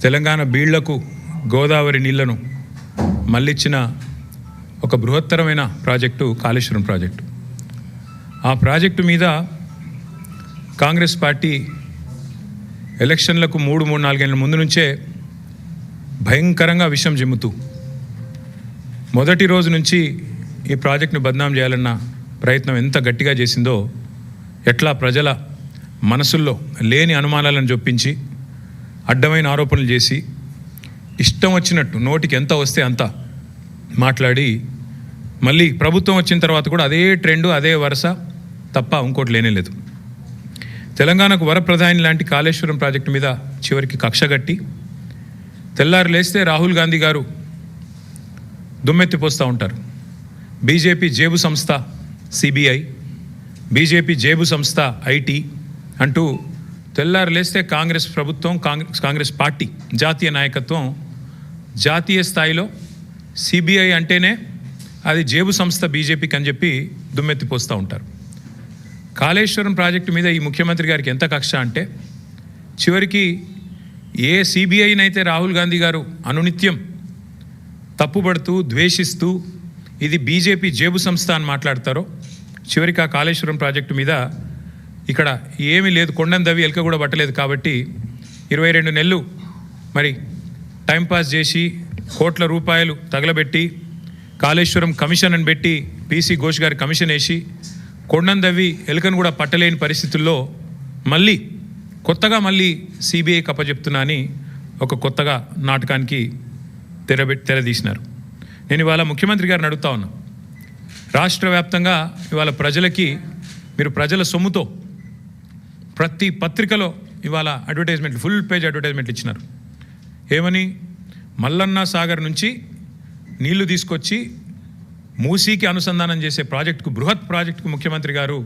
తెలంగాణ బీళ్లకు గోదావరి నీళ్లను మళ్ళిచ్చిన ఒక బృహత్తరమైన project Kaleshwaram project. ఆ ప్రాజెక్టు మీద కాంగ్రెస్ పార్టీ ఎలక్షన్లకు 3-4 ఏళ్ళ ముందు నుంచే భయంకరంగా విషం జిమ్ముతూ మొదటి రోజు నుంచి ఈ ప్రాజెక్టును బద్నాం చేయాలన్న ప్రయత్నం ఎంత గట్టిగా చేసిందో, ఎట్లా ప్రజల మనసుల్లో లేని అనుమానాలను చొప్పించి అడ్డమైన ఆరోపణలు చేసి ఇష్టం వచ్చినట్టు నోటికి ఎంత వస్తే అంత మాట్లాడి మళ్ళీ ప్రభుత్వం వచ్చిన తర్వాత కూడా అదే ట్రెండు, అదే వరుస తప్ప ఇంకోటి లేనేలేదు. తెలంగాణకు వరప్రధాని లాంటి కాళేశ్వరం ప్రాజెక్టు మీద చివరికి కక్షగట్టి తెల్లారు లేస్తే రాహుల్ గాంధీ గారు దుమ్మెత్తిపోస్తూ ఉంటారు. బీజేపీ జేబు సంస్థ సిబిఐ, బీజేపీ జేబు సంస్థ ఐటీ అంటూ తెల్లారు లేస్తే కాంగ్రెస్ ప్రభుత్వం, కాంగ్రెస్ పార్టీ జాతీయ నాయకత్వం జాతీయ స్థాయిలో సిబిఐ అంటేనే అది జేబు సంస్థ బీజేపీకి అని చెప్పి దుమ్మెత్తిపోస్తూ ఉంటారు. కాళేశ్వరం ప్రాజెక్టు మీద ఈ ముఖ్యమంత్రి గారికి ఎంత కక్ష అంటే చివరికి ఏ సిబిఐనైతే రాహుల్ గాంధీ గారు అనునిత్యం తప్పుపడుతూ ద్వేషిస్తూ ఇది బీజేపీ జేబు సంస్థ అని మాట్లాడతారో, చివరికి ఆ కాళేశ్వరం ప్రాజెక్టు మీద ఇక్కడ ఏమీ లేదు, కొండను దవ్వి ఎలక కూడా పట్టలేదు కాబట్టి 22 నెలలు మరి టైంపాస్ చేసి కోట్ల రూపాయలు తగలబెట్టి కాళేశ్వరం కమిషన్ అని పెట్టి పీసీ ఘోష్ గారి కమిషన్ వేసి కొండను దవ్వి ఎలుకను కూడా పట్టలేని పరిస్థితుల్లో మళ్ళీ కొత్తగా సిబిఐ కప్పచెప్తున్నా అని ఒక కొత్తగా నాటకానికి తెరదీసినారు. నేను ఇవాళ ముఖ్యమంత్రి గారిని అడుగుతా ఉన్నా, రాష్ట్ర వ్యాప్తంగా ఇవాళ ప్రజలకి మీరు ప్రజల సొమ్ముతో ప్రతి పత్రికలో ఇవాళ అడ్వర్టైజ్మెంట్లు, ఫుల్ పేజ్ అడ్వర్టైజ్మెంట్లు ఇచ్చినారు. ఏమని? మల్లన్న సాగర్ నుంచి నీళ్లు తీసుకొచ్చి మూసీకి అనుసంధానం చేసే ప్రాజెక్టుకు, బృహత్ ప్రాజెక్టుకు ముఖ్యమంత్రి గారు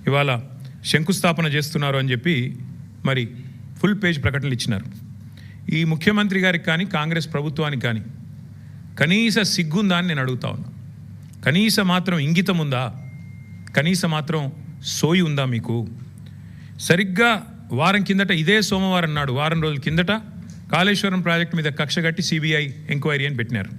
ఇవాళ శంకుస్థాపన చేస్తున్నారు అని చెప్పి మరి ఫుల్ పేజ్ ప్రకటనలు ఇచ్చినారు. ఈ ముఖ్యమంత్రి గారికి కానీ కాంగ్రెస్ ప్రభుత్వానికి కానీ కనీస సిగ్గుందా అని నేను అడుగుతా ఉన్నా. కనీస మాత్రం ఇంగితం ఉందా? కనీస మాత్రం సోయి ఉందా మీకు? సరిగ్గా వారం కిందట, ఇదే సోమవారం నాడు, వారం రోజుల కిందట కాళేశ్వరం ప్రాజెక్టు మీద కక్ష కట్టి సిబిఐ ఎంక్వైరీ అని పెట్టినారు.